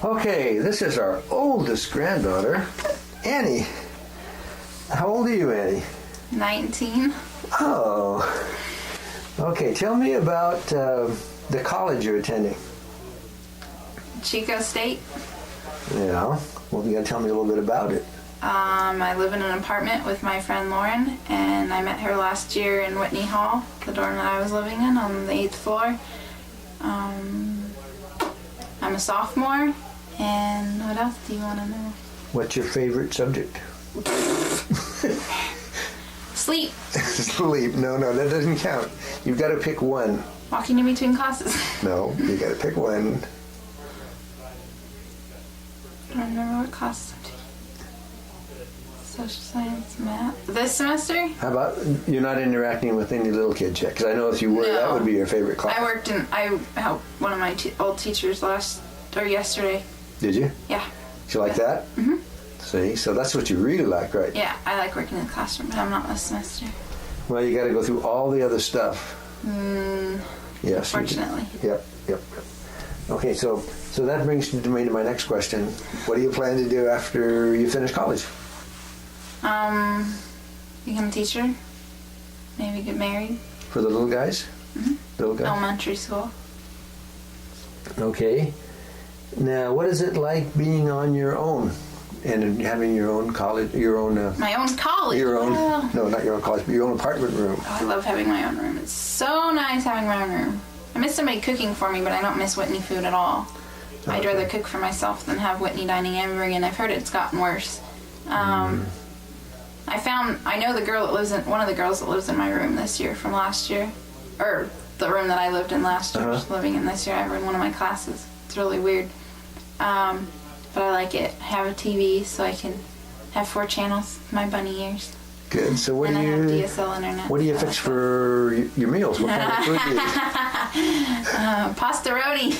Okay, this is our oldest granddaughter, Annie. How old are you, Annie? 19. Oh. Okay, tell me about the college you're attending. Chico State. Yeah. Well, you gotta tell me a little bit about it. I live in an apartment with my friend Lauren, and I met her last year in Whitney Hall, the dorm that I was living in on the 8th floor. I'm a sophomore, and what else do you want to know? What's your favorite subject? Sleep. Sleep. No, that doesn't count. You've got to pick one. Walking in between classes. No, you got to pick one. I don't remember what classes I'm taking. Social science, math. This semester? How about you're not interacting with any little kids yet? Because I know if you were, that would be your favorite class. I helped one of my old teachers yesterday. Did you? Yeah. Did you like that? Mm-hmm. See, so that's what you really like, right? Yeah, I like working in the classroom, but I'm not this semester. Well, you got to go through all the other stuff. Yes. Unfortunately. Yep. Okay, so that brings me to my next question. What do you plan to do after you finish college? Become a teacher. Maybe get married. For the little guys? Mm-hmm. Little guys? Elementary school. Okay. Now, what is it like being on your own and having your own college, my own college? No, not your own college, but your own apartment room? Oh, I love having my own room. It's so nice having my own room. I miss somebody cooking for me, but I don't miss Whitney food at all. Okay. I'd rather cook for myself than have Whitney dining ever again. I've heard it's gotten worse. I know one of the girls that lives in my room this year from last year, or the room that I lived in last year, living in this year. I in one of my classes. It's really weird. But I like it. I have a TV so I can have 4 channels, my bunny ears. Good. So I have DSL internet. What do you fix for your meals? What kind of food do you eat? Pastaroni.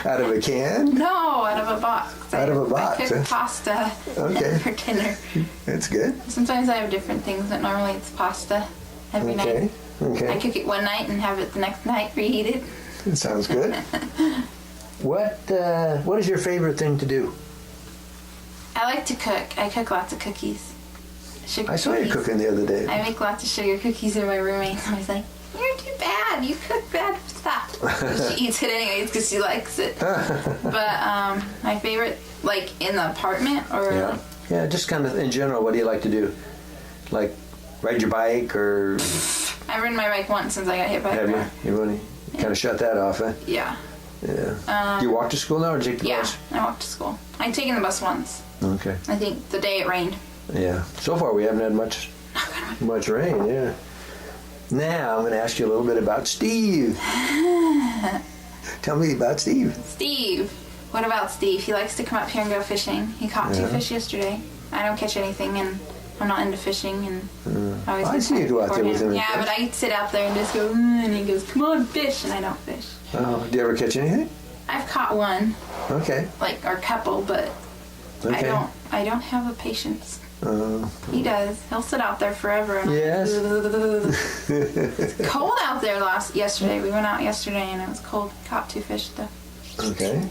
Out of a can? No, out of a box. Out of a box. I cook pasta for dinner. That's good. Sometimes I have different things, but normally it's pasta every night. Okay. I cook it one night and have it the next night reheated. It sounds good. What is your favorite thing to do? I like to cook. I cook lots of cookies. I saw you cooking the other day. I make lots of sugar cookies, and my roommate's always like, "You're too bad. You cook bad stuff." She eats it anyways because she likes it. But my favorite, like in the apartment, or yeah, just kind of in general. What do you like to do? Like ride your bike, or? I've ridden my bike once since I got hit by a car. Have you? You really kind of shut that off, huh? Yeah. Yeah. Do you walk to school now, or take the bus? Yeah, I walk to school. I've taken the bus once. Okay. I think the day it rained. Yeah. So far, we haven't had much rain. Yeah. Now I'm going to ask you a little bit about Steve. Tell me about Steve. Steve. What about Steve? He likes to come up here and go fishing. He caught 2 fish yesterday. I don't catch anything, and I'm not into fishing, and I see you go out there with him. Yeah, but I sit out there and just go, and he goes, "Come on, fish," and I don't fish. Oh, do you ever catch anything? I've caught one. Okay. Or a couple, but okay. I don't have the patience. He does. He'll sit out there forever. And yes. It's cold out there yesterday. We went out yesterday and it was cold. Caught 2 fish though. Okay.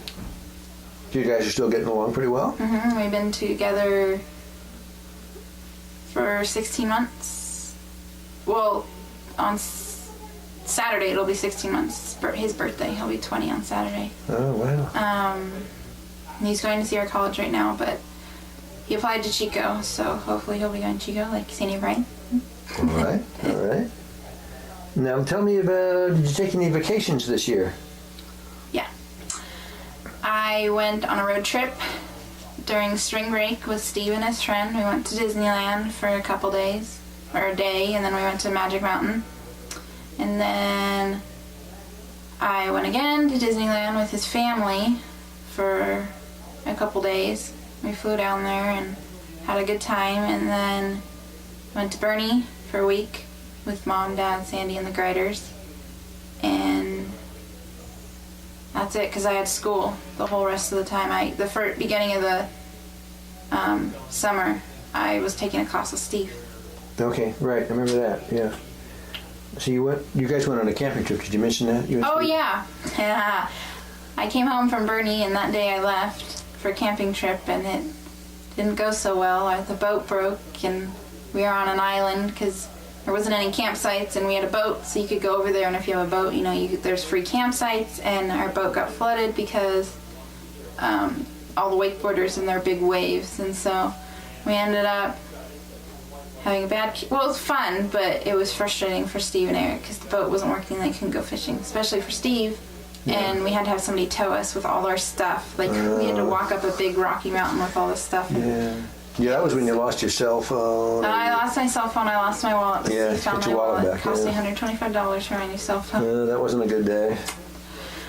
So you guys are still getting along pretty well? Mm-hmm. We've been together for 16 months. Well, on Saturday it'll be 16 months. His birthday. He'll be 20 on Saturday. Oh, wow. He's going to see our college right now, but he applied to Chico, so hopefully he'll be going to Chico, like Sandy Brian. All right. Now tell me did you take any vacations this year? Yeah. I went on a road trip during spring break with Steve and his friend. We went to Disneyland for a couple days, or a day, and then we went to Magic Mountain. And then I went again to Disneyland with his family for a couple days. We flew down there and had a good time, and then went to Bernie for a week with Mom, Dad, Sandy, and the Griders. And that's it, because I had school the whole rest of the time. The beginning of the summer, I was taking a class with Steve. Okay, right. I remember that. Yeah. So you guys went on a camping trip. Did you mention that? Oh, yeah. I came home from Bernie, and that day I left. for a camping trip, and it didn't go so well. The boat broke, and we were on an island because there wasn't any campsites, and we had a boat, so you could go over there. And if you have a boat, you know, there's free campsites. And our boat got flooded because all the wakeboarders and their big waves, and so we ended up having a bad. Well, it was fun, but it was frustrating for Steve and Eric because the boat wasn't working. They couldn't go fishing, especially for Steve. And we had to have somebody tow us with all our stuff. Like, we had to walk up a big rocky mountain with all this stuff. Yeah. Yeah, that was when you lost your cell phone. I lost my cell phone. I lost my wallet. Yeah, Steve found get my your wallet back, It cost me yeah. $125 for my new cell phone. That wasn't a good day.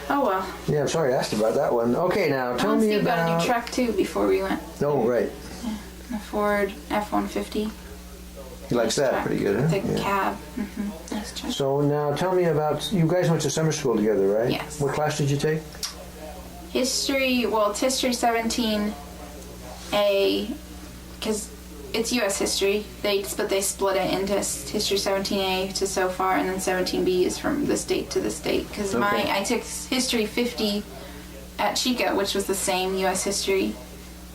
Oh, well. Yeah, I'm sorry I asked about that one. Okay, now tell me Steve about... got a new truck, too, before we went. Oh, right. A Ford F-150. He likes that. Truck. Pretty good, huh? The Yeah. cab. Nice truck. So now tell me about... You guys went to summer school together, right? Yes. What class did you take? History, well, it's History 17A, because it's U.S. history. They split it into History 17A to so far, and then 17B is from the state to the state. Because Okay. I took History 50 at Chico, which was the same U.S. history,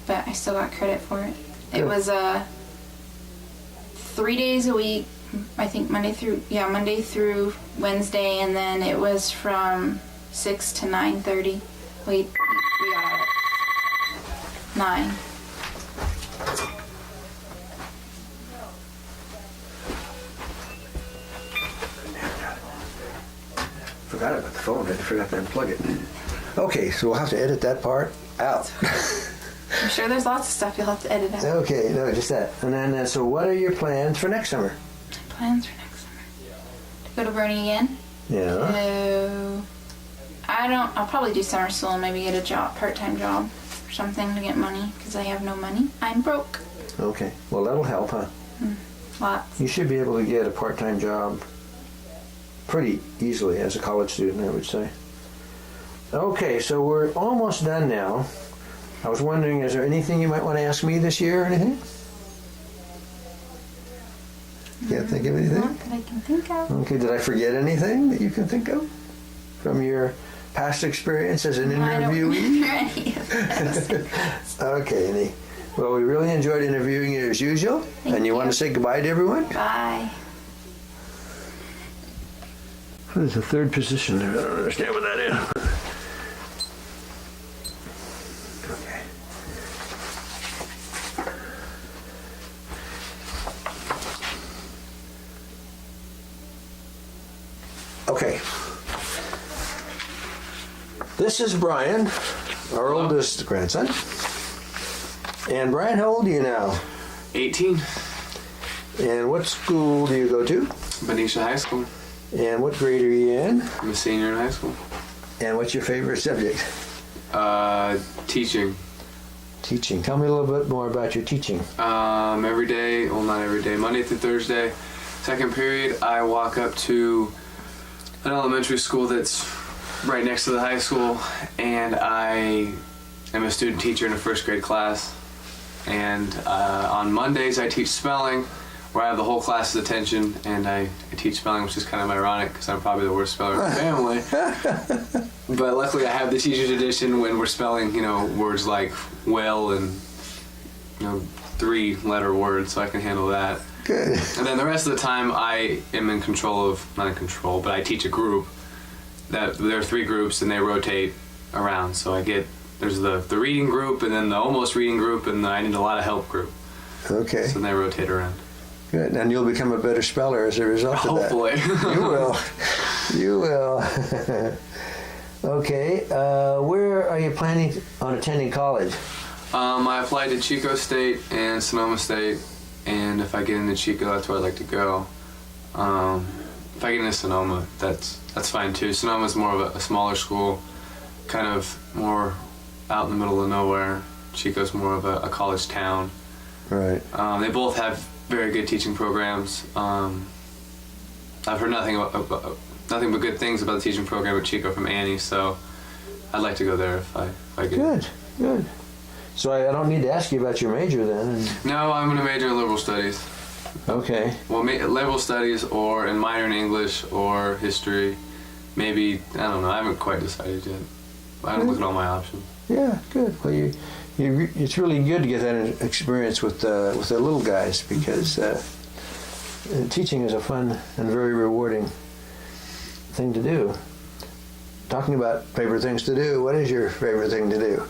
but I still got credit for it. It Good. was 3 days a week. I think Monday through Wednesday, and then it was from 6 to 9:30. We got out at 9. Forgot about the phone. I forgot to unplug it. Okay, so we'll have to edit that part out. I'm sure there's lots of stuff you'll have to edit out. Okay, no, just that. And then, so what are your plans for next summer? Plans for next summer. To go to Bernie again. Yeah. I'll probably do summer school and maybe get a job, part-time job or something to get money, because I have no money. I'm broke. Okay, well, that'll help, huh? Lots. You should be able to get a part-time job pretty easily as a college student, I would say. Okay, so we're almost done now. I was wondering, is there anything you might want to ask me this year or anything? Can't think of anything? Not that I can think of. Okay, did I forget anything that you can think of from your past experience as an I don't interviewee? remember any of those. Okay, Annie. Well, we really enjoyed interviewing you as usual. Thank And you want you. to say goodbye to everyone? Bye. What is the third position there? I don't understand what that is. Okay. Okay. This is Brian, our oldest grandson. And Brian, how old are you now? 18, And what school do you go to? Benicia High School. And what grade are you in? I'm a senior in high school. And what's your favorite subject? Teaching. Teaching. Tell me a little bit more about your teaching. Every day, well, not every day, Monday through Thursday, second period, I walk up to an elementary school that's right next to the high school, and I am a student teacher in a first grade class. And on Mondays, I teach spelling, where I have the whole class's attention, and I teach spelling, which is kind of ironic because I'm probably the worst speller in the family. But luckily, I have the teacher's edition when we're spelling, words like well and 3-letter words, so I can handle that. Good. And then the rest of the time, I am not in control, but I teach a group. There are 3 groups, and they rotate around. So there's the reading group, and then the almost reading group, and the I need a lot of help group. Okay. So they rotate around. Good. And you'll become a better speller as a result of that. Hopefully. You will. You will. Okay. Where are you planning on attending college? I applied to Chico State and Sonoma State, and if I get into Chico, that's where I'd like to go. If I get into Sonoma, that's fine too. Sonoma's more of a smaller school, kind of more out in the middle of nowhere. Chico's more of a college town. Right. They both have very good teaching programs. I've heard nothing but good things about the teaching program at Chico from Annie, so I'd like to go there if I get. Good. Good. So I don't need to ask you about your major then. No, I'm going to major in liberal studies. Okay. Well, liberal studies or in minor in English or history. Maybe, I don't know, I haven't quite decided yet. I haven't looked at all my options. Yeah, good. Well, it's really good to get that experience with the little guys because teaching is a fun and very rewarding thing to do. Talking about favorite things to do, what is your favorite thing to do?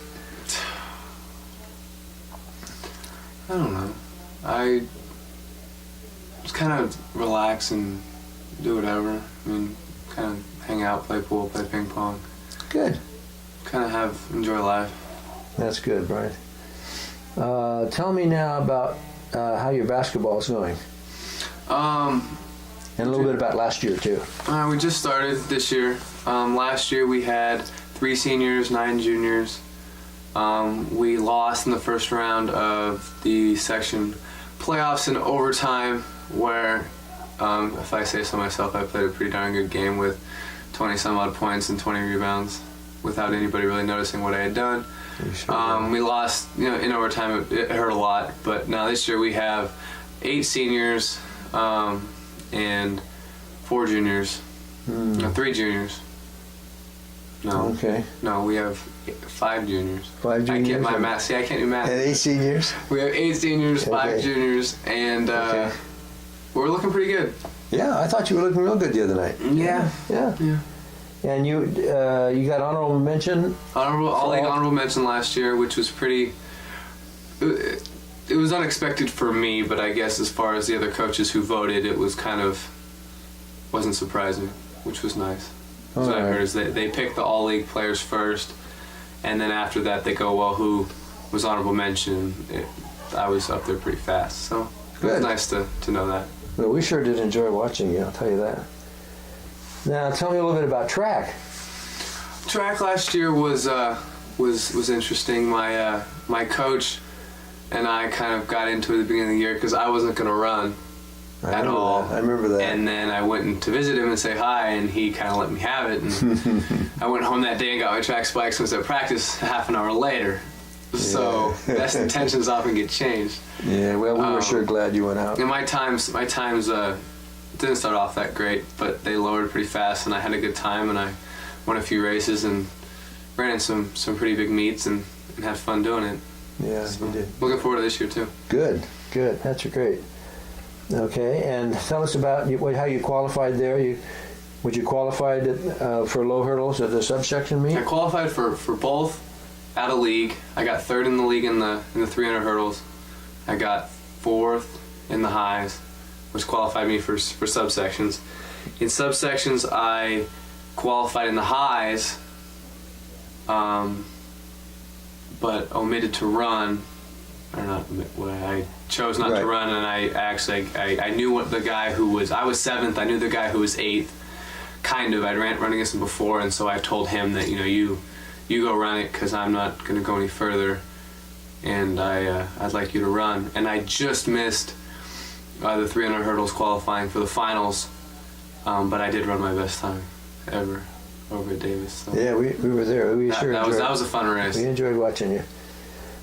I don't know. I just kind of relax and do whatever. I mean, kind of hang out, play pool, play ping pong. Good. Kind of enjoy life. That's good, Brian. Tell me now about how your basketball is going. And a little bit about last year, too. We just started this year. Last year we had 3 seniors, 9 juniors. We lost in the first round of the section playoffs in overtime where, if I say so myself, I played a pretty darn good game with 20 some odd points and 20 rebounds without anybody really noticing what I had done. We lost, in overtime. It hurt a lot, but now this year we have 8 seniors and 4 juniors. No, 3 juniors. No. Okay. No, we have 5 juniors. 5 juniors. I can't my math. See, I can't do math. And 8 seniors. We have 8 seniors, 5 Okay. juniors, and Okay. we're looking pretty good. Yeah, I thought you were looking real good the other night. Yeah. Yeah. Yeah. And you got honorable mention. All-league honorable mention last year, which was pretty. It was unexpected for me, but I guess as far as the other coaches who voted, it was kind of wasn't surprising, which was nice. What I heard is they pick the all-league players first, and then after that they go, well, who was honorable mention? I was up there pretty fast, so it was Good. nice to know that. Well, we sure did enjoy watching you, I'll tell you that. Now, tell me a little bit about track. Track last year was interesting. My coach and I kind of got into it at the beginning of the year because I wasn't going to run at all. I remember that. And then I went in to visit him and say hi, and he kind of let me have it. And I went home that day and got my track spikes and was at practice half an hour later. So that's the tensions often get changed. Yeah, well, we were sure glad you went out. And my times didn't start off that great, but they lowered pretty fast, and I had a good time, and I won a few races and ran in some pretty big meets and had fun doing it. Yeah, So, you did. looking forward to this year too. Good. That's great. Okay, and tell us about how you qualified there. Would you qualified for low hurdles at the subsection meet? I qualified for both at a league. I got 3rd in the league in the 300 hurdles. I got 4th in the highs, which qualified me for subsections. In subsections, I qualified in the highs, but omitted to run. Or not, I chose not to run, and I knew what the guy who was. I was 7th. I knew the guy who was 8th. Kind of. I'd run against him before, and so I told him that you go run it because I'm not going to go any further, and I'd like you to run. And I just missed the 300 hurdles qualifying for the finals, but I did run my best time ever over at Davis. So. Yeah, we were there. That was a fun race. We enjoyed watching you.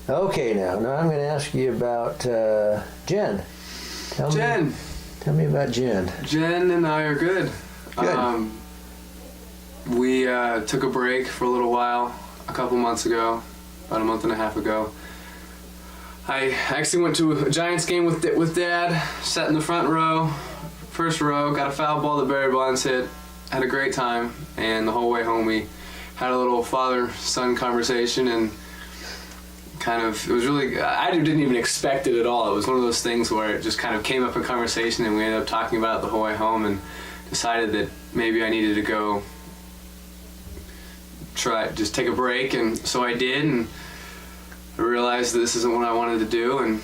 Okay, now I'm going to ask you about Jen. Tell me about Jen. Jen and I are good. Good. We took a break for a little while a couple months ago, about a month and a half ago. I actually went to a Giants game with Dad, sat in the front row, first row, got a foul ball that Barry Bonds hit, had a great time, and the whole way home we had a little father-son conversation, and kind of, it was really, I didn't even expect it at all. It was one of those things where it just kind of came up in conversation, and we ended up talking about it the whole way home, and decided that maybe I needed to go just take a break, and so I did, and I realized that this isn't what I wanted to do, and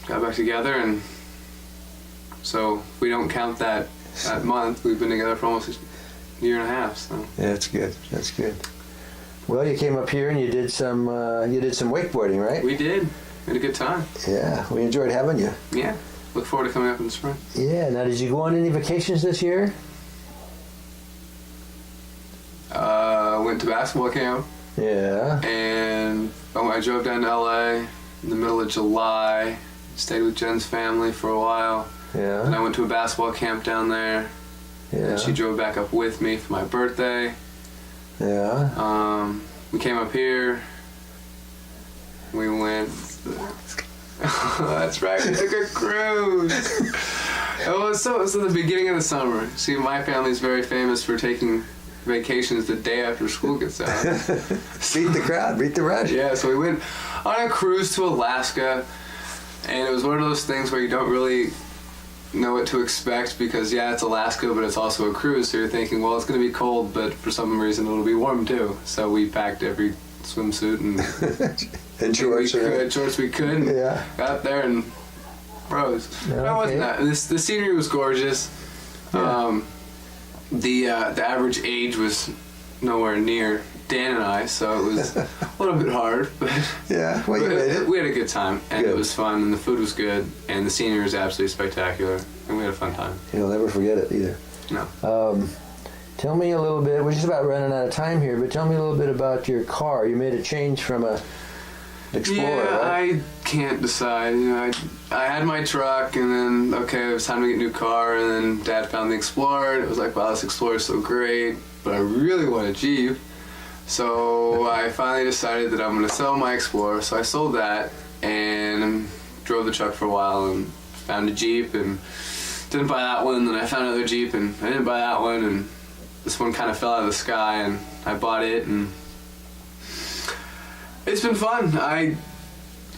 got back together, and so if we don't count that month, we've been together for almost a year and a half. So yeah, that's good. Well, you came up here and you did some wakeboarding, right? we did. We had a good time. Yeah, we enjoyed having you. Yeah, look forward to coming up in the spring. Yeah. Now, did you go on any vacations this year? Went to basketball camp. Yeah. And I drove down to LA in the middle of July, stayed with Jen's family for a while, and Yeah. I went to a basketball camp down there, Yeah. and she drove back up with me for my birthday. Yeah. We came up here, We went. That's right. We took a cruise. It was so the beginning of the summer. See, my family's very famous for taking vacations the day after school gets out. Beat the crowd, beat the rush. Yeah, so we went on a cruise to Alaska, and it was one of those things where you don't really know what to expect because, yeah, it's Alaska, but it's also a cruise, so you're thinking, well, it's going to be cold, but for some reason it'll be warm too. So we packed every swimsuit And shorts. shorts we could, and Yeah. got there and froze. Yeah, No, it wasn't okay. that. The scenery was gorgeous. Yeah. The average age was nowhere near Dan and I, so it was a little bit hard, but Yeah, well, you made it. we had a good time, and Good. it was fun, and the food was good, and the scenery was absolutely spectacular, and we had a fun time. You'll never forget it either. No. Tell me a little bit, we're just about running out of time here, but tell me a little bit about your car. You made a change from a Explorer, Yeah, right? I can't decide. You know, I had my truck, and then okay, it was time to get a new car, and then Dad found the Explorer, and it was like, wow, this Explorer is so great, but I really want a Jeep. So I finally decided that I'm going to sell my Explorer. So I sold that and drove the truck for a while and found a Jeep and didn't buy that one. Then I found another Jeep and I didn't buy that one, and this one kind of fell out of the sky and I bought it, and it's been fun. I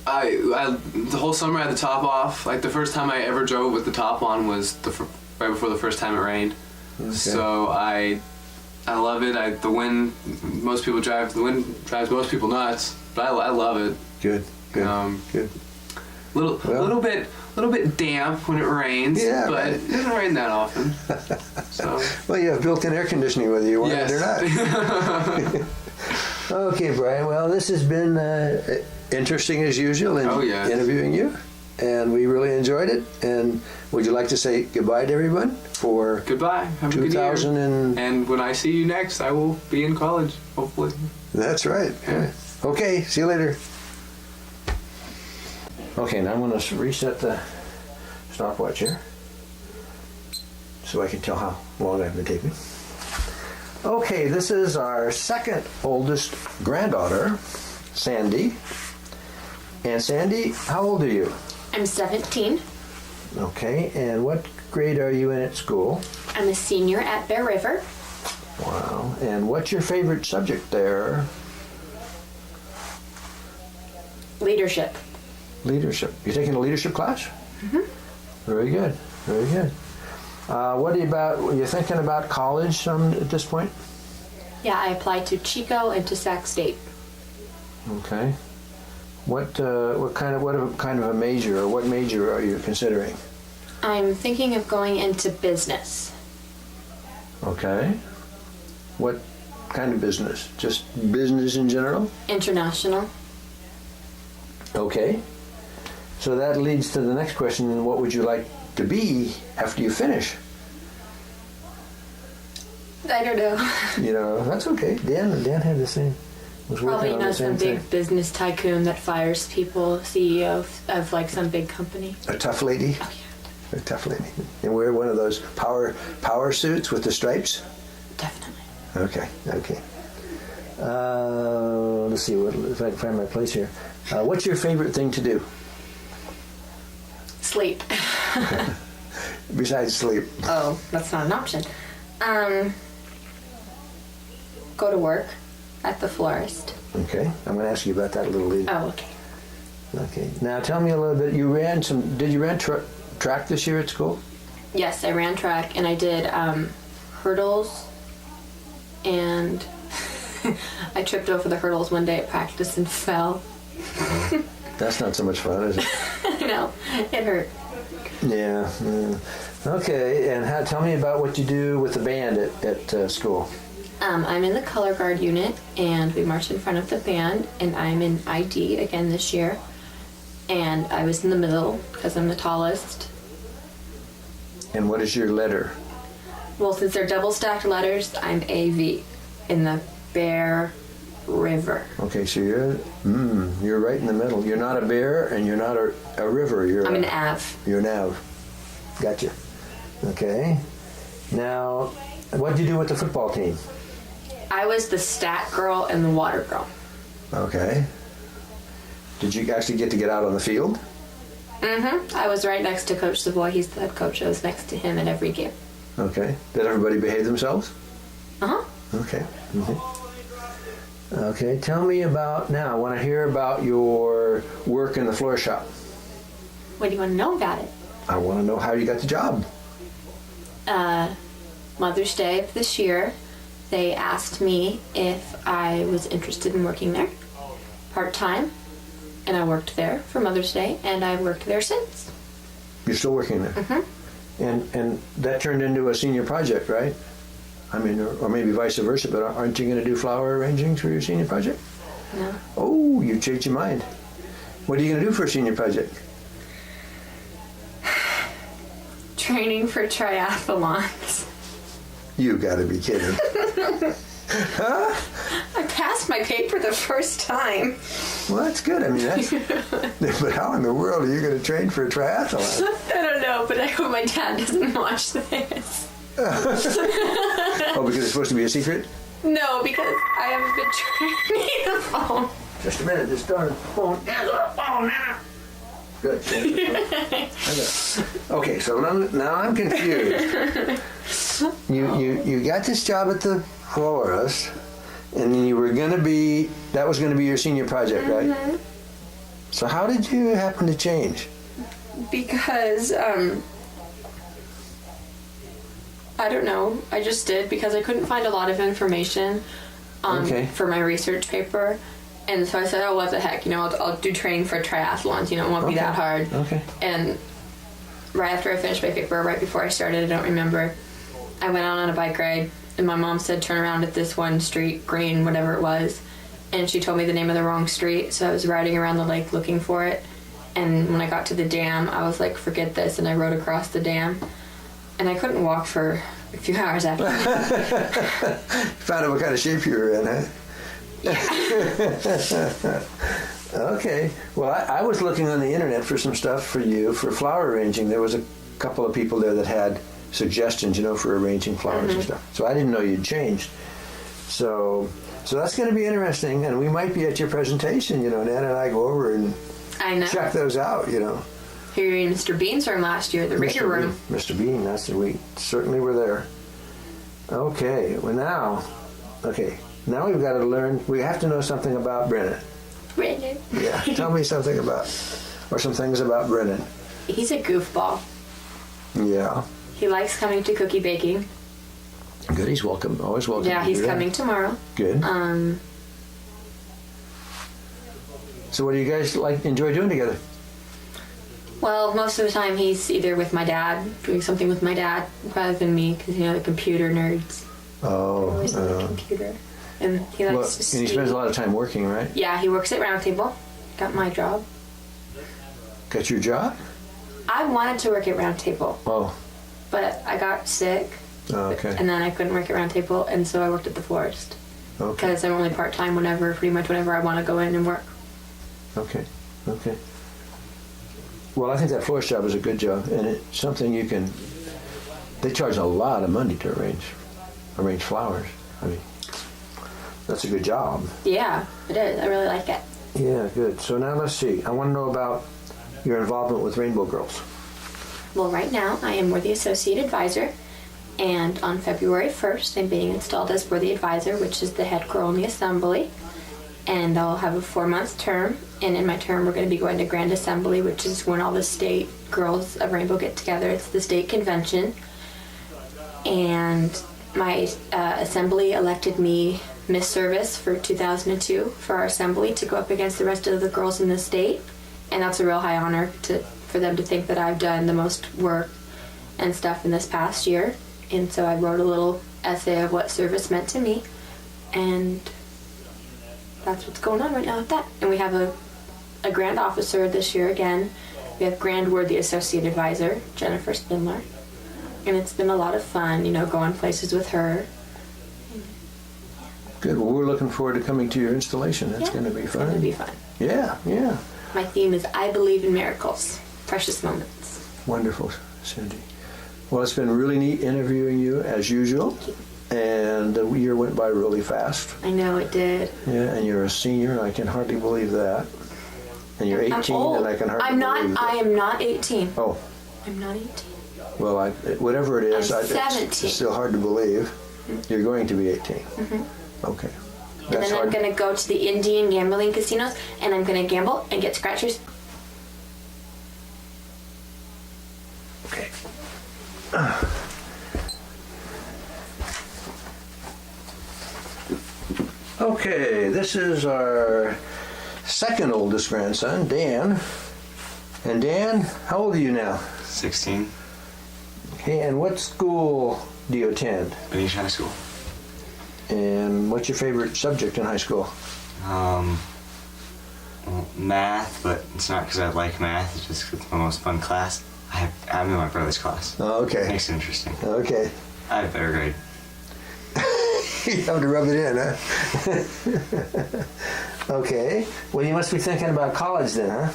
the whole summer I had the top off. Like the first time I ever drove with the top on was right before the first time it rained. Okay. So I love it. The wind drives most people nuts, but I love it. Good. Good. Little bit damp when it rains, Yeah, but right. it doesn't rain that often. So Well, you have built-in air conditioning whether you want it or not. Okay, Brian. Well, this has been interesting as usual in Oh, yes. interviewing you, and we really enjoyed it. And would you like to say goodbye to everyone for Goodbye. Have a good year. 2000 And when I see you next, I will be in college, hopefully. That's right. Yeah. Okay, see you later. Okay, now I'm going to reset the stopwatch here so I can tell how long I've been taping. Okay, this is our second oldest granddaughter, Sandy. And Sandy, how old are you? I'm 17. Okay, and what grade are you in at school? I'm a senior at Bear River. Wow. And what's your favorite subject there? Leadership. Leadership. You taking a leadership class? Mm-hmm. Very good. Very good. What are you thinking about college at this point? Yeah, I applied to Chico and to Sac State. Okay. What kind of a major, or what major are you considering? I'm thinking of going into business. Okay. What kind of business? Just business in general? International. Okay. So that leads to the next question. What would you like to be after you finish? I don't know. You know, that's okay. Dan had the same. Was Probably, working on the same some big thing. business tycoon that fires people, CEO of like some big company. A tough lady. Oh, yeah. A tough lady. And wear one of those power suits with the stripes. Definitely. Okay. Let's see if I can find my place here. What's your favorite thing to do Sleep. besides sleep? Oh, that's not an option. Go to work at the florist. Okay, I'm going to ask you about that a little later. Oh, okay. Okay. Now tell me a little bit. Did you run track this year at school? Yes, I ran track and I did hurdles, and I tripped over the hurdles one day at practice and fell. That's not so much fun, is it? No, it hurt. Yeah. Okay, and tell me about what you do with the band at school. I'm in the color guard unit, and we march in front of the band, and I'm in ID again this year. And I was in the middle because I'm the tallest. And what is your letter? Well, since they're double stacked letters, I'm AV in the Bear River. Okay, so you're right in the middle. You're not a bear, and you're not a river. I'm an AV. You're an Av. Gotcha. Okay. Now, what did you do with the football team? I was the stat girl and the water girl. Okay. Did you actually get to get out on the field? I was right next to Coach Savoy. He's the head coach. I was next to him at every game. Okay. Did everybody behave themselves? Uh-huh. Okay. Okay, tell me about now. I want to hear about your work in the floor shop. What do you want to know about it? I want to know how you got the job. Mother's Day of this year, they asked me if I was interested in working there part-time, and I worked there for Mother's Day, and I've worked there since. You're still working there? And that turned into a senior project, right? I mean, or maybe vice versa, but aren't you going to do flower arranging for your senior project? No. Oh, you changed your mind. What are you going to do for a senior project? Training for triathlons. You got to be kidding. I passed my paper the first time. Well, that's good. I mean, that's... But how in the world are you going to train for a triathlon? I don't know, but I hope my dad doesn't watch this. Oh, because it's supposed to be a secret? No, because I haven't been training the phone. Just a minute, this darn phone. Oh, now. Good. Okay, so now I'm confused. You got this job at the florist, and then you were going to be, that was going to be your senior project, right? So how did you happen to change? Because, I don't know. I just did because I couldn't find a lot of information for my research paper. And so I said, oh, what the heck, I'll do training for triathlons, it won't be that hard. Okay. And right after I finished my paper, right before I started, I don't remember, I went out on a bike ride, and my mom said, turn around at this one street, Green, whatever it was. And she told me the name of the wrong street, so I was riding around the lake looking for it. And when I got to the dam, I was like, forget this, and I rode across the dam. And I couldn't walk for a few hours after that. Found out what kind of shape you were in, huh? Okay. Well, I was looking on the internet for some stuff for you for flower arranging. There was a couple of people there that had suggestions, for arranging flowers and stuff. So I didn't know you'd changed. So that's going to be interesting, and we might be at your presentation. Nan and I go over and I know. check those out. Here in Mr. Bean's room last year, the reader room. Mr. Bean, we certainly were there. Okay. Well, now we've got to learn. We have to know something about Brennan. Brennan. Yeah. Tell me something or some things about Brennan. He's a goofball. Yeah. He likes coming to cookie baking. Good. He's welcome. Always welcome. Yeah, he's coming tomorrow. Good. So what do you guys enjoy doing together? Well, most of the time he's either with my dad, doing something with my dad, rather than me, because the computer nerds. Always on the computer. And he likes to and he spends a lot of time working, right? Yeah, he works at Roundtable. Got my job. Got your job? I wanted to work at Roundtable. Oh. But I got sick. Oh, okay. And then I couldn't work at Roundtable, and so I worked at the florist. Okay. Because I'm only part-time pretty much whenever I want to go in and work. Okay. Well, I think that florist job is a good job, and it's something they charge a lot of money to arrange flowers. I mean, that's a good job. Yeah, it is. I really like it. Yeah, good. So now let's see. I want to know about your involvement with Rainbow Girls. Well, right now I am Worthy Associate Advisor, and on February 1st I'm being installed as Worthy Advisor, which is the head girl in the assembly. And I'll have a 4-month term, and in my term we're going to be going to Grand Assembly, which is when all the state girls of Rainbow get together. It's the state convention. And my assembly elected me Miss Service for 2002 for our assembly to go up against the rest of the girls in the state. And that's a real high honor for them to think that I've done the most work and stuff in this past year. And so I wrote a little essay of what service meant to me. And that's what's going on right now with that. And we have a grand officer this year again. We have Grand Worthy Associate Advisor, Jennifer Spindler. And it's been a lot of fun, going places with her. Good. Well, we're looking forward to coming to your installation. That's going to be fun. It's going to be fun. Yeah. My theme is I Believe in Miracles, Precious Moments. Wonderful, Cindy. Well, it's been really neat interviewing you, as usual. And the year went by really fast. I know it did. Yeah, and you're a senior, and I can hardly believe that. And you're 18, I'm old. and I can hardly I'm not. believe I that. am not 18. Oh, I'm not 18. well, whatever it is, I'm it's 17. still hard to believe. You're going to be 18. Okay. And then I'm gonna go to the Indian gambling casinos, and I'm gonna gamble and get scratchers. Okay. Okay, this is our second oldest grandson, Dan. And Dan, how old are you now? 16, Okay, and what school do you attend? Venetian High School. And what's your favorite subject in high school? Well, math, but it's not because I like math. It's just 'cause it's my most fun class. I'm in my brother's class. Oh, okay. Makes it interesting. Okay. I have a better grade. You have to rub it in, huh? Okay. Well, you must be thinking about college then, huh?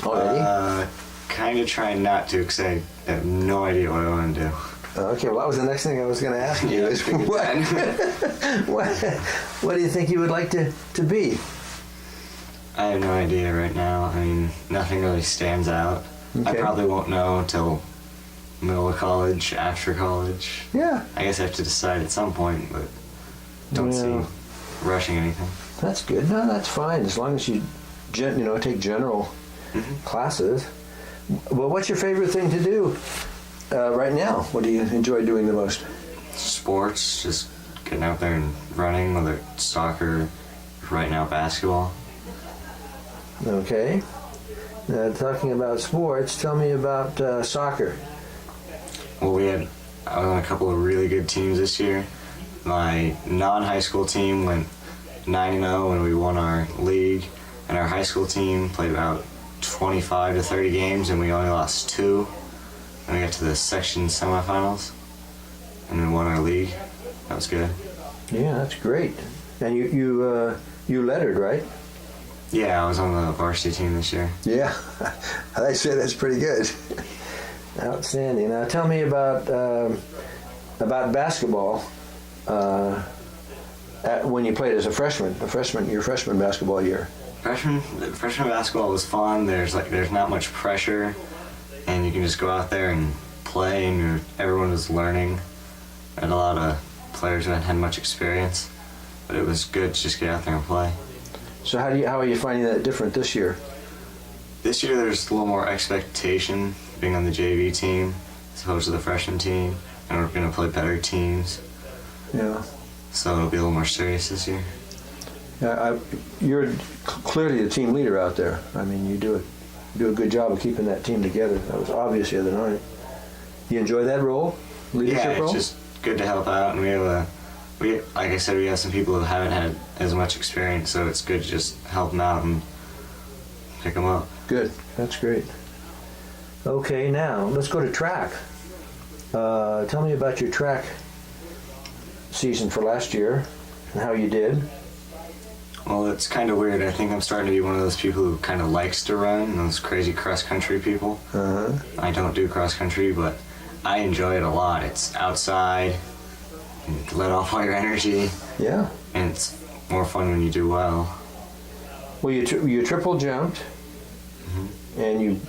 Already? Kind of trying not to because I have no idea what I want to do. Okay, well, that was the next thing I was going to ask you. Yeah, Is figured what, that. what do you think you would like to be? I have no idea right now. I mean, nothing really stands out. I Okay. probably won't know until middle of college, after college. Yeah, I guess I have to decide at some point, but don't Yeah. see rushing anything. that's good. No, that's fine as long as you, take general classes. Well, what's your favorite thing to do right now? What do you enjoy doing the most? Sports, just getting out there and running, whether it's soccer, right now basketball. Okay. Talking about sports, tell me about soccer. Well, I was on a couple of really good teams this year. My non-high school team went 9-0 and we won our league, and our high school team played about 25 to 30 games and we only lost 2. And we got to the section semifinals and we won our league. That was good. Yeah, that's great. And you lettered, right? Yeah, I was on the varsity team this year. Yeah, I say that's pretty good. Outstanding. Now tell me about basketball. When you played as a freshman, your freshman basketball year. Freshman basketball was fun. There's not much pressure, and you can just go out there and play, and everyone was learning. I had a lot of players that had much experience, but it was good to just get out there and play. So how are you finding that different this year? This year there's a little more expectation being on the JV team as opposed to the freshman team, and we're going to play better teams, Yeah. so it'll be a little more serious this year. You're clearly the team leader out there. I mean, you do a good job of keeping that team together. That was obvious the other night. You enjoy that role, leadership Yeah, role? it's just good to help out, and like I said, we have some people who haven't had as much experience, so it's good to just help them out and pick them up. Good. That's great. Okay, now let's go to track. Tell me about your track season for last year and how you did. Well, it's kind of weird. I think I'm starting to be one of those people who kind of likes to run, those crazy cross-country people. Uh-huh. I don't do cross-country, but I enjoy it a lot. It's outside, you can let off all your energy, Yeah. and it's more fun when you do well. Well, you triple jumped, and you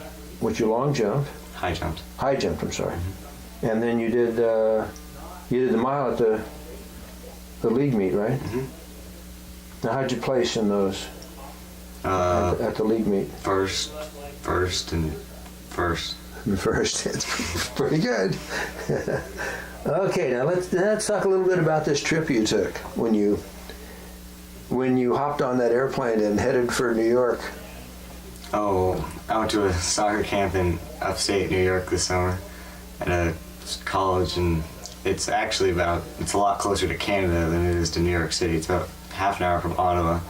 long jumped, High jumped. high jumped. I'm sorry, and then you did the mile at the league meet, right? Now, how'd you place in those at the league meet? First. First, it's pretty good. Okay, now let's talk a little bit about this trip you took when you hopped on that airplane and headed for New York. Oh, I went to a soccer camp in upstate New York this summer at a college, and it's a lot closer to Canada than it is to New York City. It's about half an hour from Ottawa,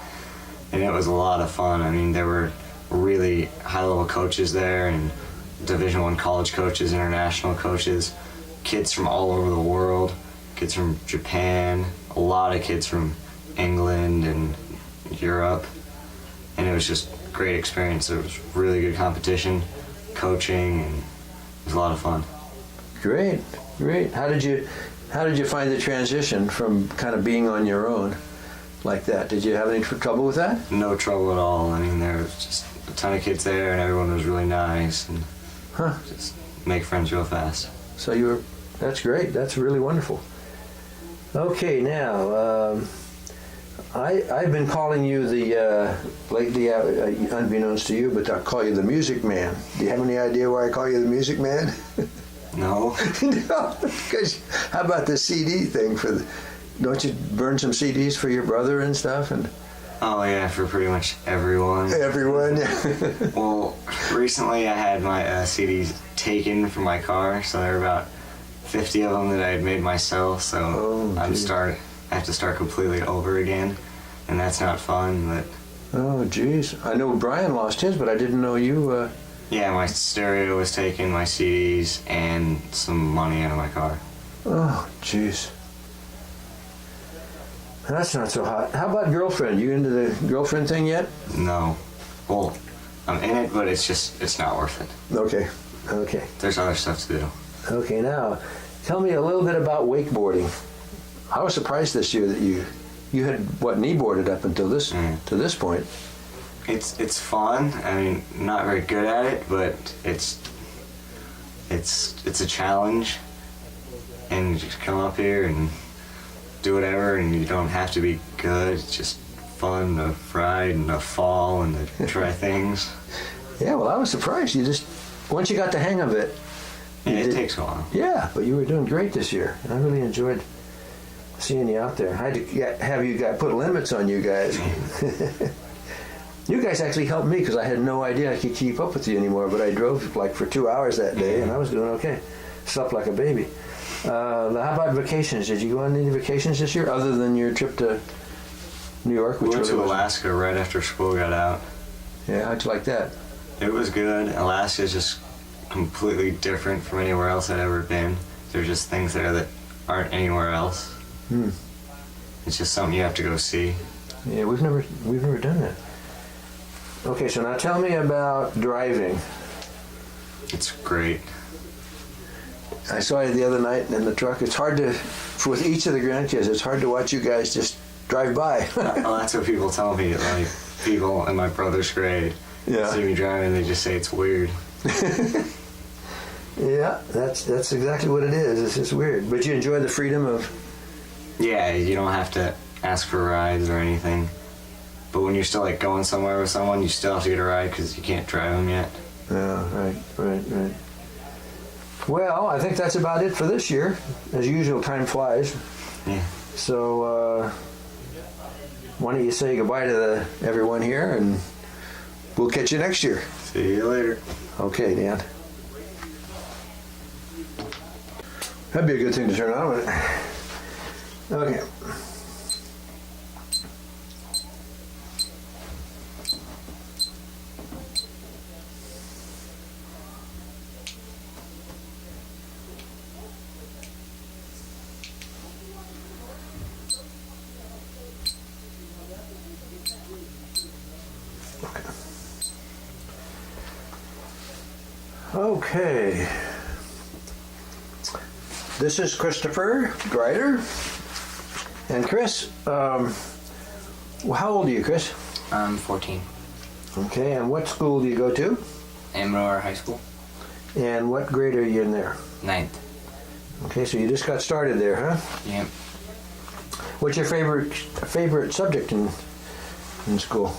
and it was a lot of fun. I mean, there were really high-level coaches there, and Division I college coaches, international coaches, kids from all over the world, kids from Japan, a lot of kids from England and Europe, and it was just a great experience. It was really good competition, coaching, and it was a lot of fun. Great. How did you find the transition from kind of being on your own like that. Did you have any trouble with that? No trouble at all. I mean, there was just a ton of kids there, and everyone was really nice, and Huh. just make friends real fast. So that's great. That's really wonderful. Okay, now, I've been calling you lately, unbeknownst to you, but I call you the Music Man. Do you have any idea why I call you the Music Man? No? No, because how about the CD thing don't you burn some CDs for your brother and stuff and Oh yeah, for pretty much everyone. everyone? Well, recently I had my CDs taken from my car, so there were about 50 of them that I had made myself, so Oh, I gee. have to start completely over again, and that's not fun, but Oh, geez. I know Brian lost his, but I didn't know you. yeah, my stereo was taken, my CDs, and some money out of my car. Oh, jeez. That's not so hot. How about girlfriend? You into the girlfriend thing yet? No. Well, I'm in it, but it's not worth it. Okay. Okay. There's other stuff to do. Okay, now, tell me a little bit about wakeboarding. I was surprised this year that you had, knee boarded up until to this point. It's fun. I mean, not very good at it, but it's a challenge. And you just come up here and do whatever, and you don't have to be good. It's just fun to ride and to fall and to try things. Yeah, well, I was surprised. Once you got the hang of it. Yeah, you it did- takes a while. Yeah, but you were doing great this year. I really enjoyed seeing you out there. I had to have you guys put limits on you guys. You guys actually helped me because I had no idea I could keep up with you anymore, but I drove like for 2 hours that day and I was doing okay. Slept like a baby. How about vacations? Did you go on any vacations this year other than your trip to New York? We went really to wasn't- Alaska right after school got out. Yeah, how'd you like that? It was good. Alaska's just completely different from anywhere else I'd ever been. There's just things there that aren't anywhere else. Hmm. It's just something you have to go see. Yeah, we've never done that. Okay, so now tell me about driving. It's great. I saw you the other night in the truck. It's hard with each of the grandkids, it's hard to watch you guys just drive by. Well, that's what people tell me. Like, people in my brother's grade Yeah. see me driving, they just say it's weird. Yeah, that's exactly what it is. It's just weird. But you enjoy the freedom of... Yeah, you don't have to ask for rides or anything. But when you're still like going somewhere with someone, you still have to get a ride because you can't drive them yet. Yeah, right. Well, I think that's about it for this year. As usual, time flies. Yeah. So, why don't you say goodbye to everyone here, and we'll catch you next year. See you later. Okay, Dan. That'd be a good thing to turn on, wouldn't it? Okay. Okay. This is Christopher Grider. And Chris, how old are you, Chris? I'm 14. Okay, and what school do you go to? Amador High School, And what grade are you in there? 9th. Okay, so you just got started there, huh? Yep. What's your favorite subject in school?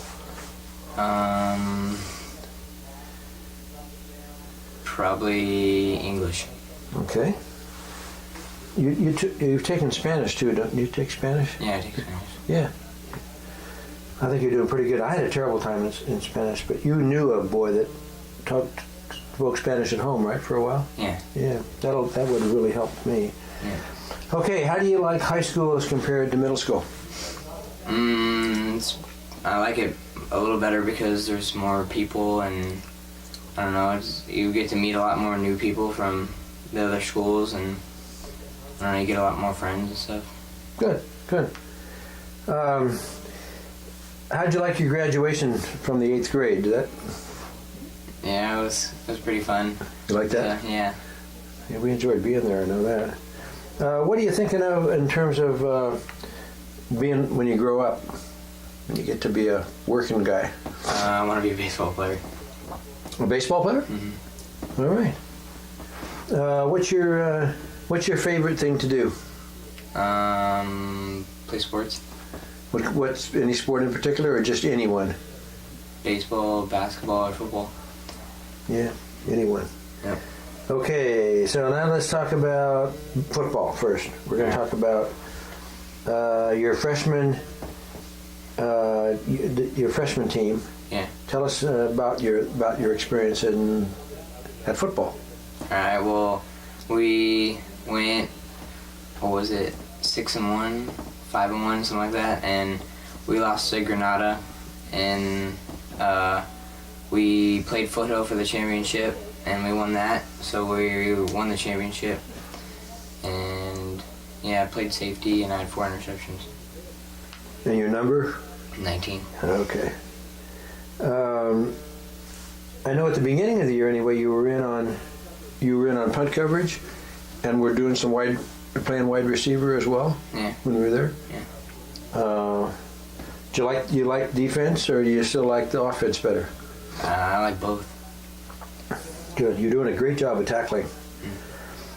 Probably English. Okay. You've taken Spanish too, don't you? Take Spanish? Yeah, I take Spanish. Yeah. I think you're doing pretty good. I had a terrible time in Spanish, but you knew a boy that spoke Spanish at home, right, for a while? Yeah. Yeah, that would have really helped me. Yeah. Okay, how do you like high school as compared to middle school? I like it a little better because there's more people and I don't know, you get to meet a lot more new people from the other schools and I don't know, you get a lot more friends and stuff. Good. How'd you like your graduation from the 8th grade? Yeah, it was pretty fun. You like that? Yeah. Yeah, we enjoyed being there, I know that. What are you thinking of in terms of being when you grow up, when you get to be a working guy? I want to be a baseball player. A baseball player? Mm-hmm. All right. What's your favorite thing to do? Play sports. What's any sport in particular, or just anyone? Baseball, basketball, or football. Yeah, anyone. Yep. Okay, so now let's talk about football first. We're going to talk about your freshman team. Yeah. Tell us about your experience at football. Alright, well, we went, what was it, 6-1, 5-1, something like that, and we lost to Granada, and we played Foothill for the championship, and we won that, so we won the championship, and yeah, I played safety, and I had 4 interceptions. And your number? 19. Okay. I know at the beginning of the year, anyway, you were in on punt coverage, and we're doing some playing wide receiver as well. Yeah. When we were there. Yeah. Do you like defense, or do you still like the offense better? I like both. Good. You're doing a great job of tackling.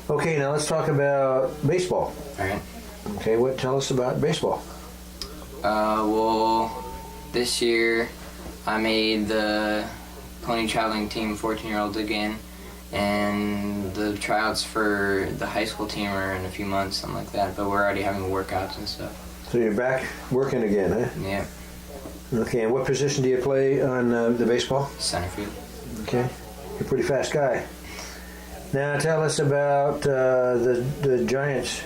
Okay, now let's talk about baseball. Alright. Okay, tell us about baseball. Well, this year I made the pony traveling team 14-year-olds again, and the tryouts for the high school team are in a few months, something like that, but we're already having workouts and stuff. So you're back working again, huh? Yeah, Okay, and what position do you play on the baseball? center field. Okay, you're a pretty fast guy. Now tell us about the Giants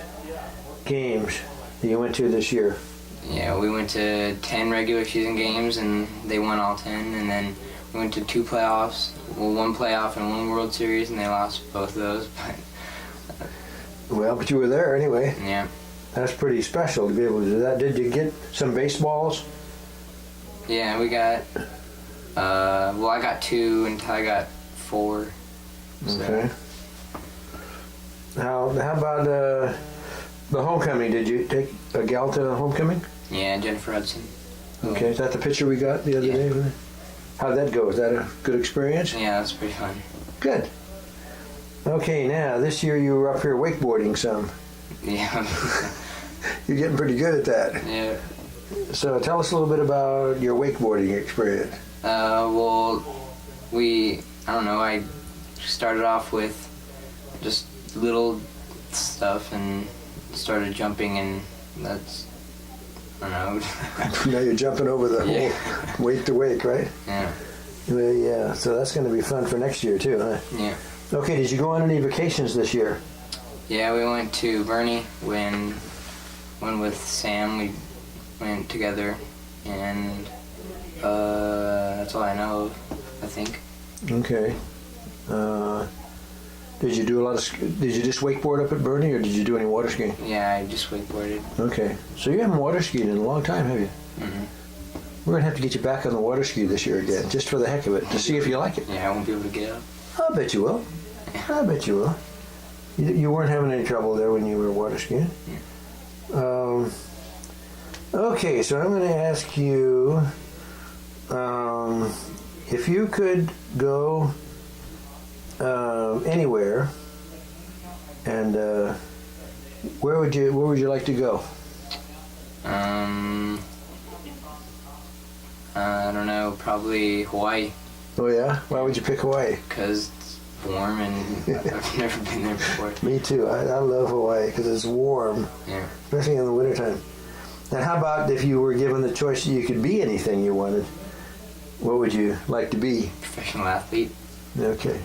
games that you went to this year. Yeah, we went to 10 regular season games, and they won all 10, and then we went to 2 playoffs, well, 1 playoff and 1 World Series, and they lost both of those, Well, but you were there anyway. but yeah. That's pretty special to be able to do that. Did you get some baseballs? Yeah, we got, well, I got 2 and Ty got 4. So. Okay. How about the homecoming? Did you take a gal to the homecoming? Yeah, Jennifer Hudson. Okay, is that the picture we got the other Yeah. day? How'd that go? Is that a good experience? Yeah, that's pretty fun. Good. Okay, now this year you were up here wakeboarding some. Yeah. You're getting pretty good at that. Yeah. So tell us a little bit about your wakeboarding experience. Well, I don't know, I started off with just little stuff and started jumping, and that's, I don't know. Now you're jumping over the Yeah. whole wake to wake, right? Yeah. Well, yeah, so that's going to be fun for next year too, huh? Yeah. Okay, did you go on any vacations this year? Yeah, we went to Bernie when with Sam. We went together, and that's all I know of, I think. Okay. Did you do a lot of? Did you just wakeboard up at Bernie, or did you do any water skiing? Yeah, I just wakeboarded. Okay. So you haven't water skied in a long time, have you? Mm-hmm. We're gonna have to get you back on the water ski this year again, just for the heck of it, to see if you like it. Yeah, I won't be able to get up. I bet you will. I bet you will. You weren't having any trouble there when you were water skiing. Okay, so I'm going to ask you if you could go anywhere, and where would you like to go? I don't know, probably Hawaii, Oh yeah, why would you pick Hawaii? because it's warm and I've never been there before. Me too. I love Hawaii because it's warm, Yeah. especially in the wintertime. And how about if you were given the choice that you could be anything you wanted? What would you like to be? Professional athlete. Okay.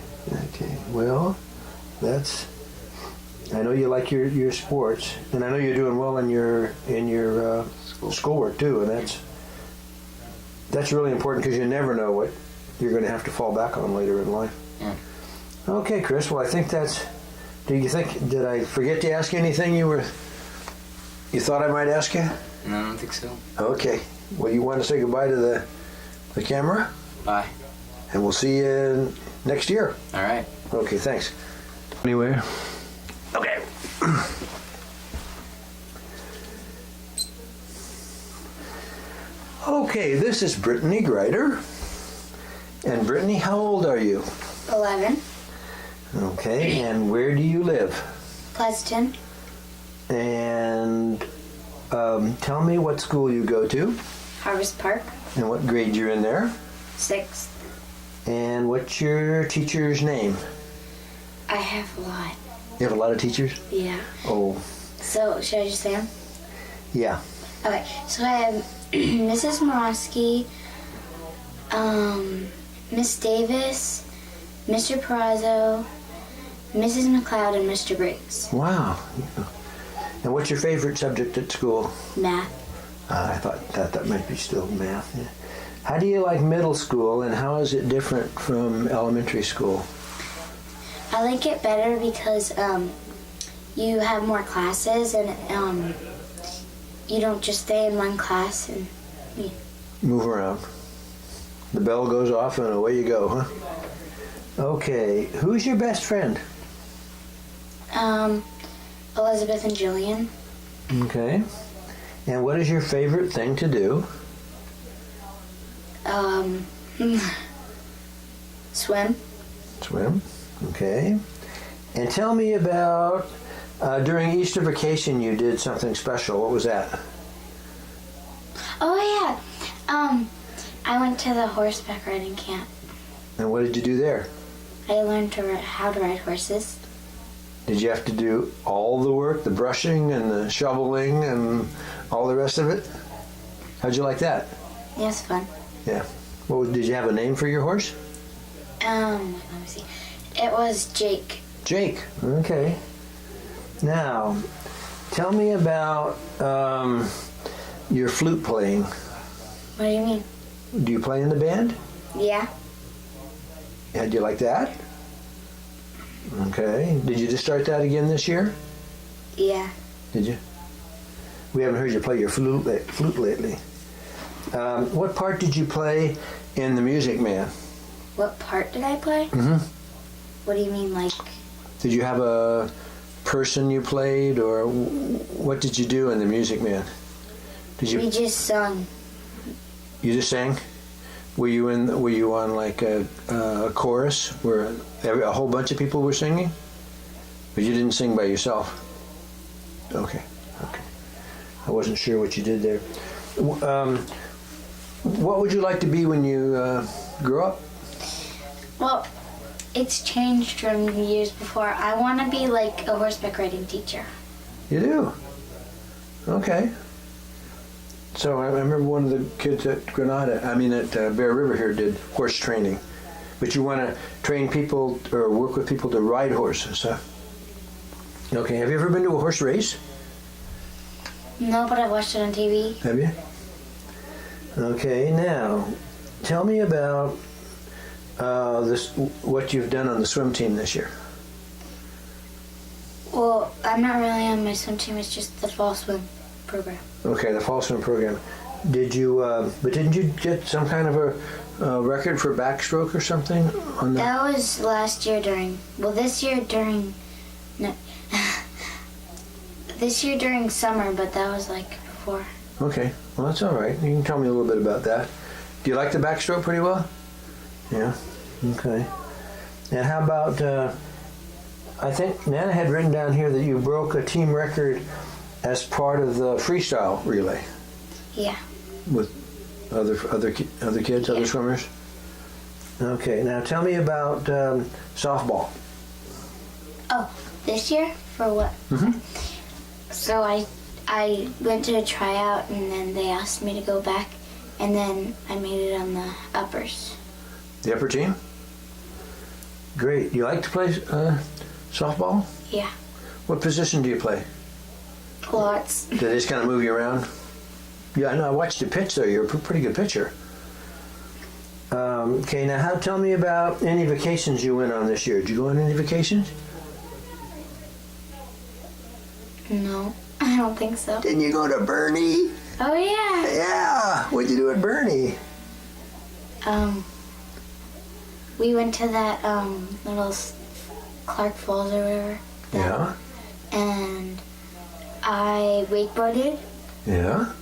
Well, I know you like your sports, and I know you're doing well in your schoolwork too, and that's really important because you never know what you're going to have to fall back on later in life. Yeah. Okay, Chris. Well, I think did I forget to ask you anything you thought I might ask you? No, I don't think so. Okay. Well, you want to say goodbye to the camera? Bye. And we'll see you next year. All right. Okay, thanks. Anywhere? Okay. Okay, this is Brittany Greider. And Brittany, how old are you? 11. Okay, and where do you live? Pleasanton. And tell me what school you go to Harvest Park. and what grade you're in there. 6th. And what's your teacher's name? I have a lot. You have a lot of teachers? Yeah. Oh, So, should I just say them? yeah. Okay. So, I have Mrs. Morosky, Miss Davis, Mr. Perazzo, Mrs. McLeod, and Mr. Briggs. Wow. And what's your favorite subject at school? Math. I thought that might be still math. Yeah. How do you like middle school, and how is it different from elementary school? I like it better because you have more classes and you don't just stay in one class. And Move around. The bell goes off and away you go, huh? Okay, who's your best friend? Elizabeth and Jillian. Okay. And what is your favorite thing to do? Swim. Swim. Okay. And tell me about during Easter vacation you did something special. What was that? Oh yeah. I went to the horseback riding camp. And what did you do there? I learned how to ride horses. Did you have to do all the work, the brushing and the shoveling and all the rest of it? How'd you like that? It was fun. Yeah. Did you have a name for your horse? Let me see. It was Jake. Jake. Okay. Now, tell me about your flute playing. What do you mean? Do you play in the band? Yeah. Yeah, do you like that? Okay. Did you just start that again this year? Yeah. Did you? We haven't heard you play your flute lately. What part did you play in The Music Man? What part did I play? Mm-hmm. What do you mean, like? Did you have a person you played, or what did you do in The Music Man? Did you? We just sung. You just sang? Were you on like a chorus where a whole bunch of people were singing? But you didn't sing by yourself. Okay. I wasn't sure what you did there. What would you like to be when you grow up? Well, it's changed from years before. I want to be like a horseback riding teacher. You do? Okay. So I remember one of the kids at Bear River here did horse training. But you want to train people or work with people to ride horses, huh? Okay, have you ever been to a horse race? No, but I watched it on TV. Have you? Okay, now, tell me about what you've done on the swim team this year. Well, I'm not really on my swim team. It's just the fall swim program. Okay, the fall swim program. Didn't you get some kind of a record for backstroke or something on that? That was last year this year during summer, but that was like before. Okay, well that's all right. You can tell me a little bit about that. Do you like the backstroke pretty well? Yeah. Okay. And how about? I think Nana had written down here that you broke a team record as part of the freestyle relay. Yeah. With other kids, other swimmers. Okay. Now tell me about softball. Oh, this year for what? Mm-hmm. So I went to a tryout and then they asked me to go back, and then I made it on the uppers. The upper team? Great. You like to play softball? Yeah. What position do you play? Lots. Do they just kind of move you around? Yeah, I know. I watched you pitch, though. You're a pretty good pitcher. Okay, now tell me about any vacations you went on this year. Did you go on any vacations? No, I don't think so. Didn't you go to Bernie? Oh yeah. Yeah. What'd you do at Bernie? We went to that little Clark Falls or whatever. Yeah. And I wakeboarded Yeah.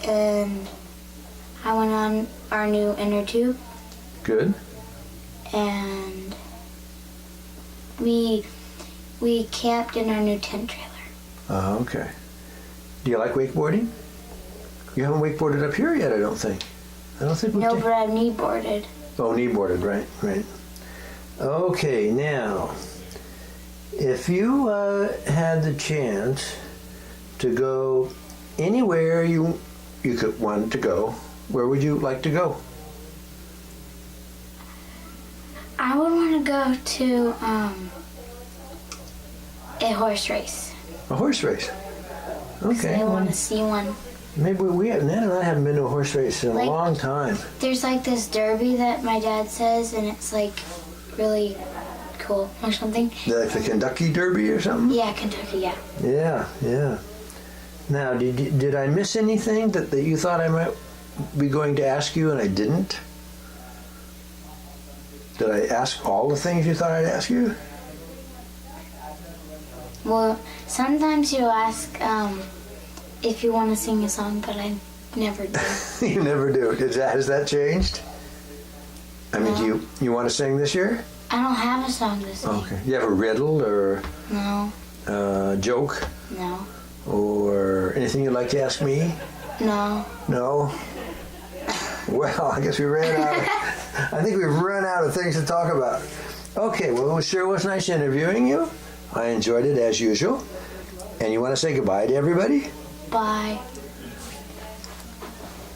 and I went on our new inner tube, Good. and we camped in our new tent trailer. Okay. Do you like wakeboarding? You haven't wakeboarded up here yet, I don't think. I don't think we've No, ta- but I knee boarded. Oh, knee boarded, right, right. Okay, now, if you had the chance to go anywhere you could want to go, where would you like to go? I would want to go to a horse race. A horse race. 'Cause Okay. I well, want to see one. maybe Ned and I haven't been to a horse race in a Like- long time. There's like this derby that my dad says, and it's like really cool or something. Like the Kentucky Derby or something? Yeah, Kentucky, yeah. Yeah, yeah. Now, did I miss anything that you thought I might be going to ask you and I didn't? Did I ask all the things you thought I'd ask you? Well, sometimes you ask if you want to sing a song, but I never do. You never do. Has that changed? I mean, No. do you want to sing this year? I don't have a song to sing. Okay. You have a riddle or No, a joke no, or anything you'd like to ask me? no. No? Well, I guess we ran out. I think we've run out of things to talk about. Okay, well, it sure was nice interviewing you. I enjoyed it as usual. And you want to say goodbye to everybody? Bye.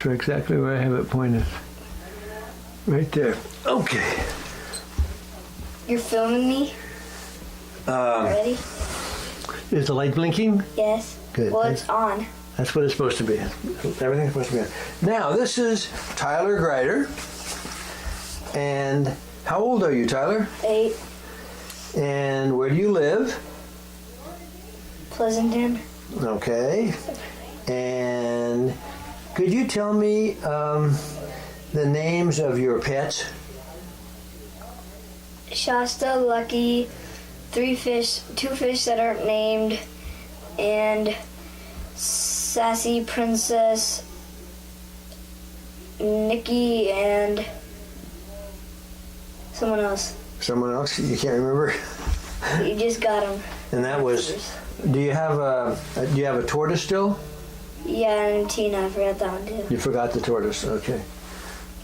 That's exactly where I have it pointed. Right there. Okay. You're filming me already? Is the light blinking? Yes. Good. Well, it's on. That's what it's supposed to be. Everything's supposed to be on. Now, this is Tyler Greider. And how old are you, Tyler? 8. And where do you live? Pleasanton. Okay. And could you tell me the names of your pets? Shasta, Lucky, 2 fish that aren't named, and Sassy, Princess, Nikki, and someone else. Someone else you can't remember? You just got them. And that was. Do you have a tortoise still? Yeah, and Tina, I forgot that one too. You forgot the tortoise. Okay.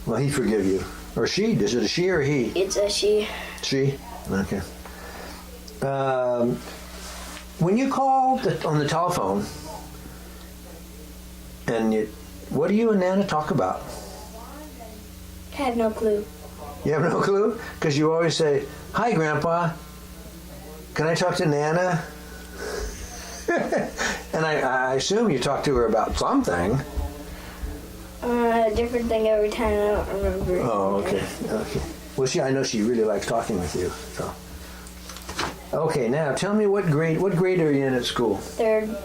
Well, he forgive you, or she? Is it a she or a he? It's a she. She? Okay. When you call on the telephone, and what do you and Nana talk about? I have no clue. You have no clue? Because you always say, "Hi, Grandpa. Can I talk to Nana?" And I assume you talk to her about something. A different thing every time. I don't remember. Oh, okay. Okay. Well, I know she really likes talking with you. So. Okay, now tell me what grade are you in at school? 3rd,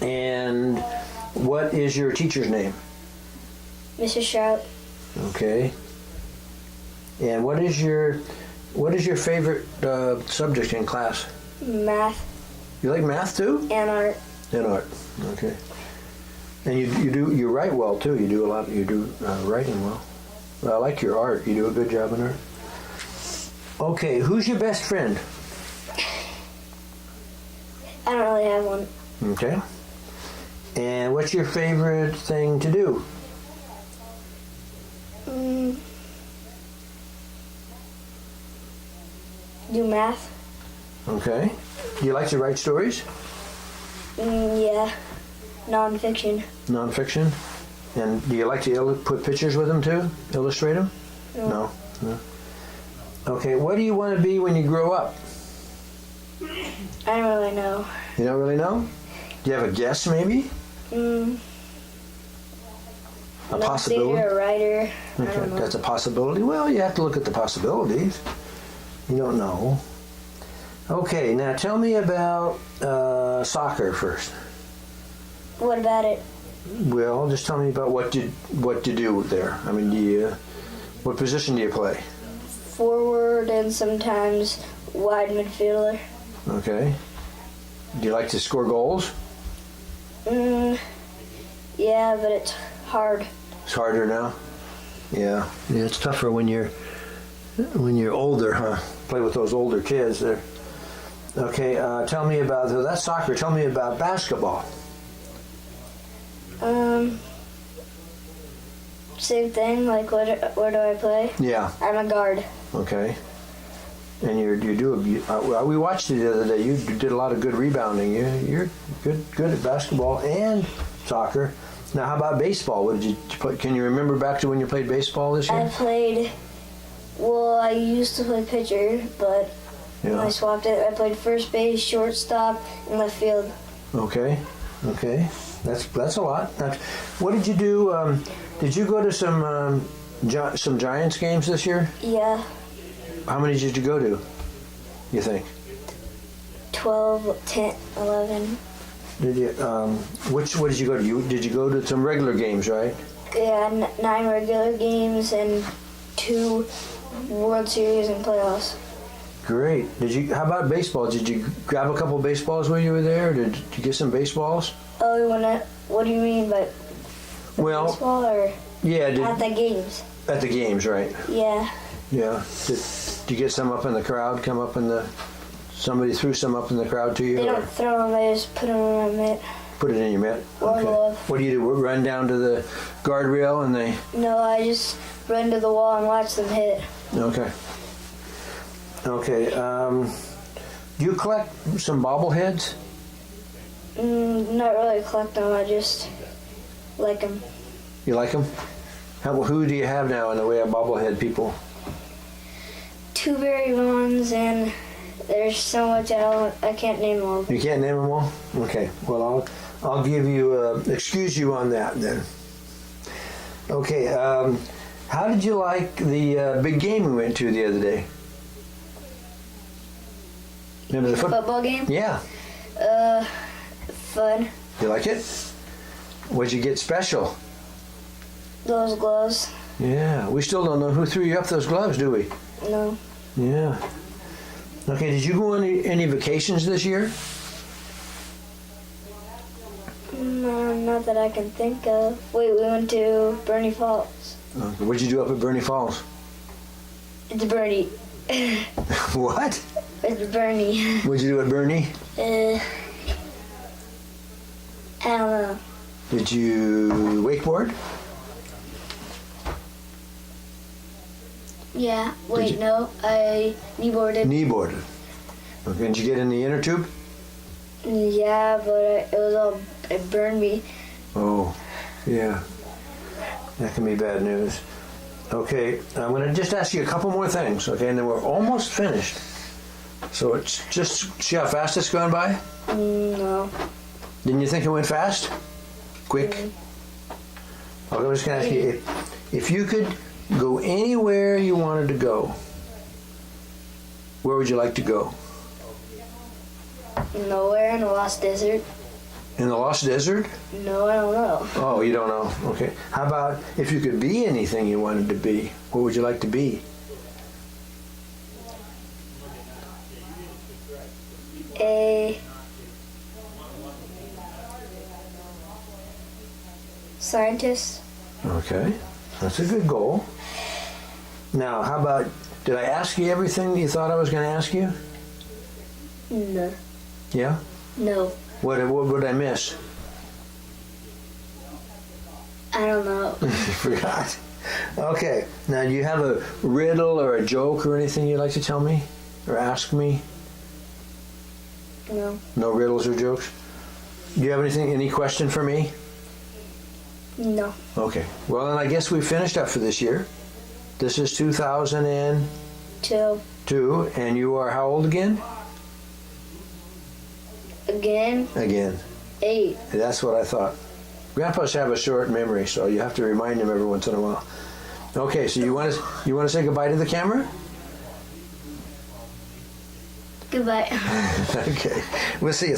And what is your teacher's name? Mrs. Strout. Okay. And what is your favorite subject in class? Math You like math too? and art. And art. Okay. And you write well too. You do a lot. You do writing well. I like your art. You do a good job in art. Okay, who's your best friend? I don't really have one. Okay. And what's your favorite thing to do? Do math. Okay. Do you like to write stories? Yeah. Non-fiction. Nonfiction? And do you like to put pictures with them too? Illustrate them? No. No. Okay, what do you want to be when you grow up? I don't really know. You don't really know? Do you have a guess maybe? A possibility? Illustrator, writer. I Okay, don't know. that's a possibility. Well, you have to look at the possibilities. You don't know. Okay, now tell me about soccer first. What about it? Well, just tell me about what you do there. I mean, what position do you play? Forward and sometimes wide midfielder. Okay. Do you like to score goals? Yeah, but it's hard. It's harder now. Yeah, it's tougher when you're older, huh? Play with those older kids there. Okay, tell me about that's soccer. Tell me about basketball. Same thing. Like, where do I play? Yeah. I'm a guard. Okay. And we watched it the other day. You did a lot of good rebounding. You're good at basketball and soccer. Now, how about baseball? What did you play? Can you remember back to when you played baseball this year? I used to play pitcher, but when I swapped it, I played first base, shortstop, and left field. Okay. That's a lot. What did you do? Did you go to some Giants games this year? Yeah, How many did you go to? You think? 12, 10, 11. Did you? What did you go to? Did you go to some regular games, right? Yeah, 9 regular games and 2 World Series and playoffs. Great. How about baseball? Did you grab a couple of baseballs while you were there? Or did you get some baseballs? Oh, what do you mean by baseball or yeah. at the games? At the games, right? Yeah. Yeah. Did you get some up in the crowd? Somebody threw some up in the crowd to you? They or don't throw them, they just put them in my mitt. put it in your mitt? Or glove. What do you do? Run down to the guardrail and they? No, I just run to the wall and watch them hit. Okay. Okay. Do you collect some bobbleheads? Not really collect them, I just like them. You like them? Who do you have now in the way of bobblehead people? 2 very ones, and there's so much I can't name them all. You can't name them all? Okay. Well, I'll give you excuse you on that then. Okay. How did you like the big game we went to the other day? Remember the Football game? Yeah. Fun. You like it? What'd you get special? Those gloves. Yeah. We still don't know who threw you up those gloves, do we? No. Yeah. Okay. Did you go on any vacations this year? No, not that I can think of. Wait, we went to Bernie Falls. Okay. What'd you do up at Bernie Falls? It's Bernie. What? It's Bernie. What'd you do at Bernie? I don't know. Did you wakeboard? Yeah. Wait, no. I kneeboarded. Kneeboarded. Okay. Did you get in the inner tube? Yeah, but it burned me. Oh, yeah. That can be bad news. Okay, I'm going to just ask you a couple more things, okay, and then we're almost finished. So it's just, see how fast it's gone by? No. Didn't you think it went fast? Quick? Okay, I'm just going to ask you, if you could go anywhere you wanted to go, where would you like to go? Nowhere in the Lost Desert. In the Lost Desert? No, I don't know. Oh, you don't know. Okay. How about if you could be anything you wanted to be, what would you like to be? A scientist. Okay. That's a good goal. Now, how about, did I ask you everything you thought I was going to ask you? No. Yeah? No. What did I miss? I don't know. Forgot. Okay. Now, do you have a riddle or a joke or anything you'd like to tell me or ask me? No. No riddles or jokes? Do you have any question for me? No. Okay. Well, then I guess we finished up for this year. This is 2002, 2. and you are how old again? Again. 8. That's what I thought. Grandpas have a short memory, so you have to remind him every once in a while. Okay, so you want to say goodbye to the camera? Goodbye. Okay. We'll see you.